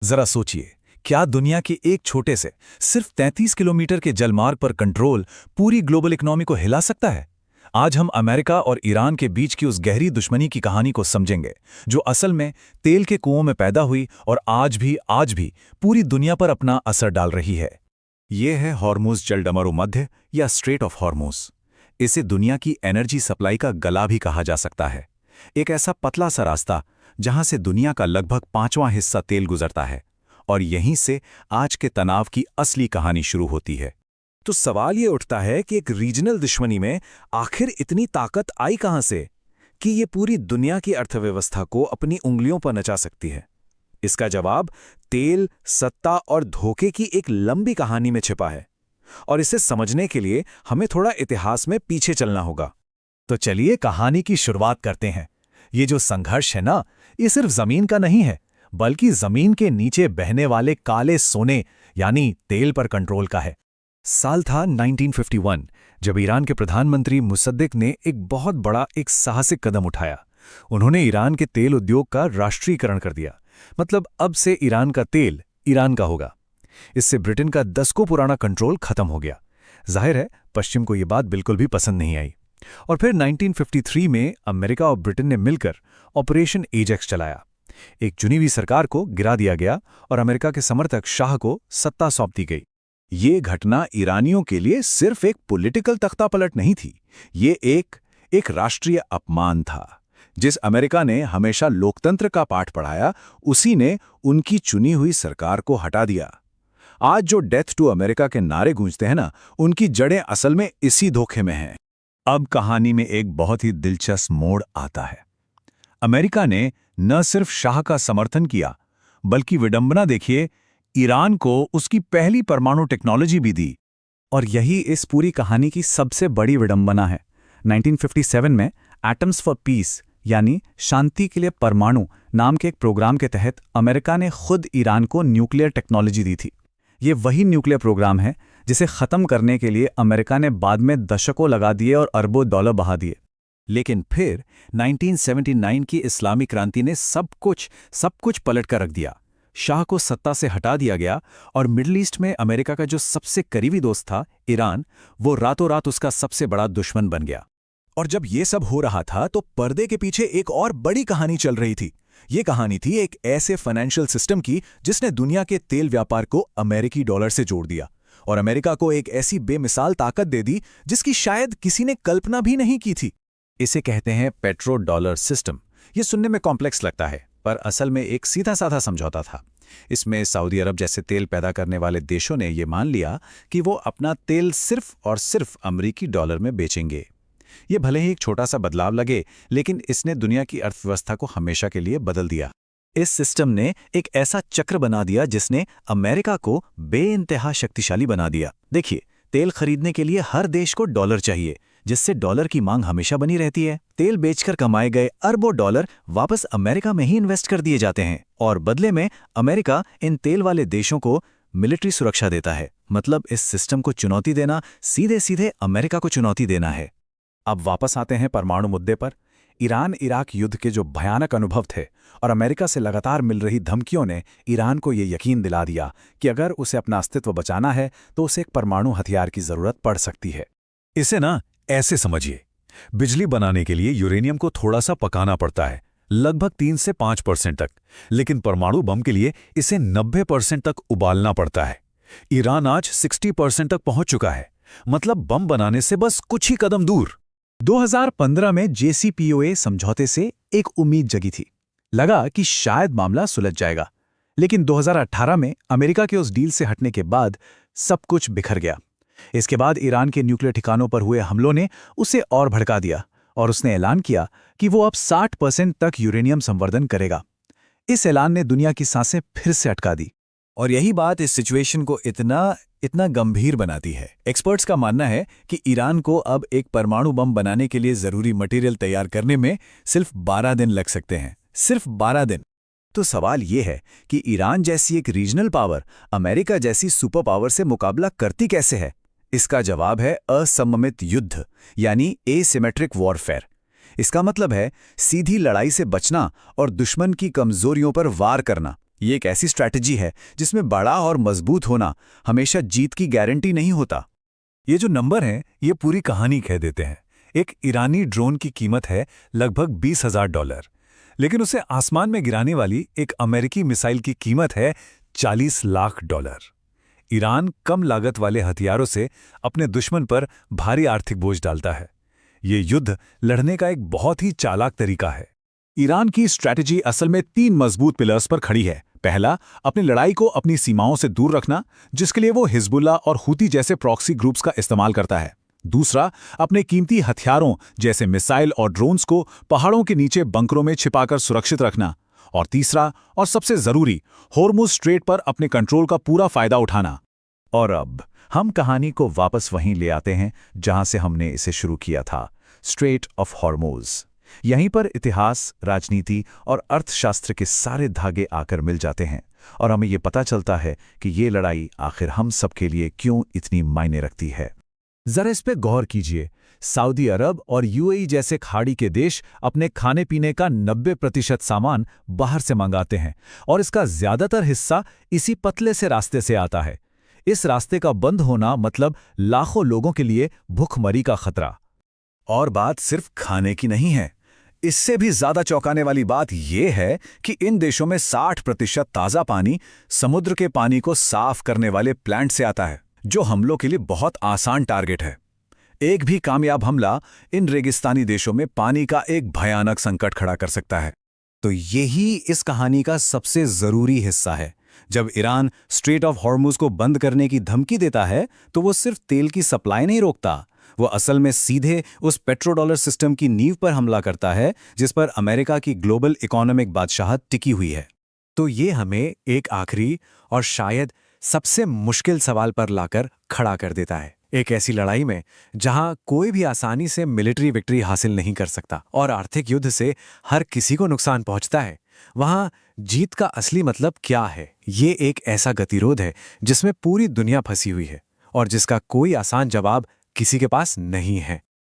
जरा सोचिए, क्या दुनिया के एक छोटे से सिर्फ 33 किलोमीटर के जलमार्ग पर कंट्रोल पूरी ग्लोबल इकोनॉमी को हिला सकता है? आज हम अमेरिका और ईरान के बीच की उस गहरी दुश्मनी की कहानी को समझेंगे, जो असल में तेल के कुओं में पैदा हुई और आज भी पूरी दुनिया पर अपना असर डाल रही है। ये है हॉर्मुज़ जलडमरू मध्य या स्ट्रेट ऑफ हॉर्मुज़। इसे दुनिया की एनर्जी सप्लाई का गला भी कहा जा सकता है। एक ऐसा पतला सा रास्ता जहां से दुनिया का लगभग 5वां हिस्सा तेल गुजरता है, और यहीं से आज के तनाव की असली कहानी शुरू होती है। तो सवाल ये उठता है कि एक रीजनल दुश्मनी में आखिर इतनी ताकत आई कहां से कि ये पूरी दुनिया की अर्थव्यवस्था को अपनी उंगलियों पर नचा सकती है? इसका जवाब तेल, सत्ता और धोखे की एक लंबी कहानी में छिपा है, और इसे समझने के लिए हमें थोड़ा इतिहास में पीछे चलना होगा। तो चलिए कहानी की शुरुआत करते हैं। ये जो संघर्ष है ना, ये सिर्फ जमीन का नहीं है, बल्कि जमीन के नीचे बहने वाले काले सोने यानी तेल पर कंट्रोल का है। साल था 1951, जब ईरान के प्रधानमंत्री मुसद्दिक ने एक बहुत बड़ा साहसिक कदम उठाया। उन्होंने ईरान के तेल उद्योग का राष्ट्रीयकरण कर दिया। मतलब अब से ईरान का तेल ईरान का होगा। इससे ब्रिटेन का दशकों पुराना कंट्रोल खत्म हो गया। जाहिर है, पश्चिम को ये बात बिल्कुल भी पसंद नहीं आई, और फिर 1953 में अमेरिका और ब्रिटेन ने मिलकर ऑपरेशन एजेक्स चलाया। एक चुनी हुई सरकार को गिरा दिया गया और अमेरिका के समर्थक शाह को सत्ता सौंप दी गई। ये घटना ईरानियों के लिए सिर्फ एक पॉलिटिकल तख्तापलट नहीं थी, ये एक राष्ट्रीय अपमान था। जिस अमेरिका ने हमेशा लोकतंत्र का पाठ पढ़ाया, उसी ने उनकी चुनी हुई सरकार को हटा दिया। आज जो डेथ टू अमेरिका के नारे गूंजते हैं ना, उनकी जड़ें असल में इसी धोखे में हैं। अब कहानी में एक बहुत ही दिलचस्प मोड़ आता है। अमेरिका ने न सिर्फ शाह का समर्थन किया, बल्कि विडंबना देखिए, ईरान को उसकी पहली परमाणु टेक्नोलॉजी भी दी। और यही इस पूरी कहानी की सबसे बड़ी विडंबना है। 1957 में एटम्स फॉर पीस यानी शांति के लिए परमाणु नाम के एक प्रोग्राम के तहत अमेरिका ने खुद ईरान को न्यूक्लियर टेक्नोलॉजी दी थी। ये वही न्यूक्लियर प्रोग्राम है जिसे ख़त्म करने के लिए अमेरिका ने बाद में दशकों लगा दिए और अरबों डॉलर बहा दिए। लेकिन फिर 1979 की इस्लामी क्रांति ने सब कुछ पलट कर रख दिया। शाह को सत्ता से हटा दिया गया और मिडिल ईस्ट में अमेरिका का जो सबसे करीबी दोस्त था, ईरान, वो रातों रात उसका सबसे बड़ा दुश्मन बन गया। और जब ये सब हो रहा था तो पर्दे के पीछे एक और बड़ी कहानी चल रही थी। ये कहानी थी एक ऐसे फाइनेंशियल सिस्टम की जिसने दुनिया के तेल व्यापार को अमेरिकी डॉलर से जोड़ दिया और अमेरिका को एक ऐसी बेमिसाल ताकत दे दी जिसकी शायद किसी ने कल्पना भी नहीं की थी। इसे कहते हैं पेट्रो डॉलर सिस्टम। ये सुनने में कॉम्प्लेक्स लगता है, पर असल में एक सीधा साधा समझौता था। इसमें सऊदी अरब जैसे तेल पैदा करने वाले देशों ने ये मान लिया कि वो अपना तेल सिर्फ और सिर्फ अमेरिकी डॉलर में बेचेंगे। ये भले ही एक छोटा सा बदलाव लगे, लेकिन इसने दुनिया की अर्थव्यवस्था को हमेशा के लिए बदल दिया। इस सिस्टम ने एक ऐसा चक्र बना दिया जिसने अमेरिका को बेइंतहा शक्तिशाली बना दिया। देखिए, तेल खरीदने के लिए हर देश को डॉलर चाहिए, जिससे डॉलर की मांग हमेशा बनी रहती है। तेल बेचकर कमाए गए अरबों डॉलर वापस अमेरिका में ही इन्वेस्ट कर दिए जाते हैं, और बदले में अमेरिका इन तेल वाले देशों को मिलिट्री सुरक्षा देता है। मतलब इस सिस्टम को चुनौती देना सीधे सीधे अमेरिका को चुनौती देना है। अब वापस आते हैं परमाणु मुद्दे पर। ईरान इराक युद्ध के जो भयानक अनुभव थे और अमेरिका से लगातार मिल रही धमकियों ने ईरान को ये यकीन दिला दिया कि अगर उसे अपना अस्तित्व बचाना है तो उसे एक परमाणु हथियार की जरूरत पड़ सकती है। इसे ना ऐसे समझिए, बिजली बनाने के लिए यूरेनियम को थोड़ा सा पकाना पड़ता है, लगभग 3 से 5% तक, लेकिन परमाणु बम के लिए इसे 90% तक उबालना पड़ता है। ईरान आज 60% तक पहुंच चुका है, मतलब बम बनाने से बस कुछ ही कदम दूर। 2015 में JCPOA समझौते से एक उम्मीद जगी थी। लगा कि शायद मामला सुलझ जाएगा, लेकिन 2018 में अमेरिका के उस डील से हटने के बाद सब कुछ बिखर गया। इसके बाद ईरान के न्यूक्लियर ठिकानों पर हुए हमलों ने उसे और भड़का दिया और उसने ऐलान किया कि वो अब 60% तक यूरेनियम संवर्धन करेगा। इस ऐलान ने दुनिया की सांसें फिर से अटका दी, और यही बात इस सिचुएशन को इतना गंभीर बनाती है। एक्सपर्ट्स का मानना है कि ईरान को अब एक परमाणु बम बनाने के लिए जरूरी मटेरियल तैयार करने में सिर्फ 12 दिन लग सकते हैं, सिर्फ 12 दिन। तो सवाल ये है कि ईरान जैसी एक रीजनल पावर अमेरिका जैसी सुपर पावर से मुकाबला करती कैसे है? इसका जवाब है असममित युद्ध, यानी एसिमेट्रिक वॉरफेयर। इसका मतलब है सीधी लड़ाई से बचना और दुश्मन की कमजोरियों पर वार करना। ये एक ऐसी स्ट्रैटेजी है जिसमें बड़ा और मजबूत होना हमेशा जीत की गारंटी नहीं होता। ये जो नंबर हैं, ये पूरी कहानी कह देते हैं। एक ईरानी ड्रोन की कीमत है लगभग $20,000, लेकिन उसे आसमान में गिराने वाली एक अमेरिकी मिसाइल की कीमत है $40 लाख। ईरान कम लागत वाले हथियारों से अपने दुश्मन पर भारी आर्थिक बोझ डालता है। ये युद्ध लड़ने का एक बहुत ही चालाक तरीका है। ईरान की स्ट्रैटेजी असल में 3 मजबूत पिलर्स पर खड़ी है। पहला, अपनी लड़ाई को अपनी सीमाओं से दूर रखना, जिसके लिए वो हिजबुल्लाह और हुती जैसे प्रॉक्सी ग्रुप्स का इस्तेमाल करता है। दूसरा, अपने कीमती हथियारों जैसे मिसाइल और ड्रोन्स को पहाड़ों के नीचे बंकरों में छिपाकर सुरक्षित रखना। और तीसरा और सबसे जरूरी, होर्मुज स्ट्रेट पर अपने कंट्रोल का पूरा फायदा उठाना। और अब हम कहानी को वापस वहीं ले आते हैं जहां से हमने इसे शुरू किया था, स्ट्रेट ऑफ हॉर्मुज। यहीं पर इतिहास, राजनीति और अर्थशास्त्र के सारे धागे आकर मिल जाते हैं और हमें ये पता चलता है कि ये लड़ाई आखिर हम सबके लिए क्यों इतनी मायने रखती है। जरा इस पे गौर कीजिए। सऊदी अरब और यूएई जैसे खाड़ी के देश अपने खाने पीने का 90% सामान बाहर से मंगाते हैं और इसका ज्यादातर हिस्सा इसी पतले से रास्ते से आता है। इस रास्ते का बंद होना मतलब लाखों लोगों के लिए भूखमरी का खतरा। और बात सिर्फ खाने की नहीं है। इससे भी ज्यादा चौंकाने वाली बात यह है कि इन देशों में 60% ताजा पानी समुद्र के पानी को साफ करने वाले प्लांट से आता है, जो हमलों के लिए बहुत आसान टारगेट है। एक भी कामयाब हमला इन रेगिस्तानी देशों में पानी का एक भयानक संकट खड़ा कर सकता है। तो यही इस कहानी का सबसे जरूरी हिस्सा है। जब ईरान स्ट्रेट ऑफ हॉर्मुज को बंद करने की धमकी देता है, तो वो सिर्फ तेल की सप्लाई नहीं रोकता, वो असल में सीधे उस पेट्रोडॉलर सिस्टम की नींव पर हमला करता है जिस पर अमेरिका की ग्लोबल इकोनॉमिक बादशाहत टिकी हुई है। तो ये हमें एक आखिरी और शायद सबसे मुश्किल सवाल पर लाकर खड़ा कर देता है। एक ऐसी लड़ाई में जहां कोई भी आसानी से मिलिट्री विक्ट्री हासिल नहीं कर सकता और आर्थिक युद्ध से हर किसी को नुकसान पहुंचता है, वहां जीत का असली मतलब क्या है? ये एक ऐसा गतिरोध है जिसमें पूरी दुनिया फंसी हुई है और जिसका कोई आसान जवाब किसी के पास नहीं है।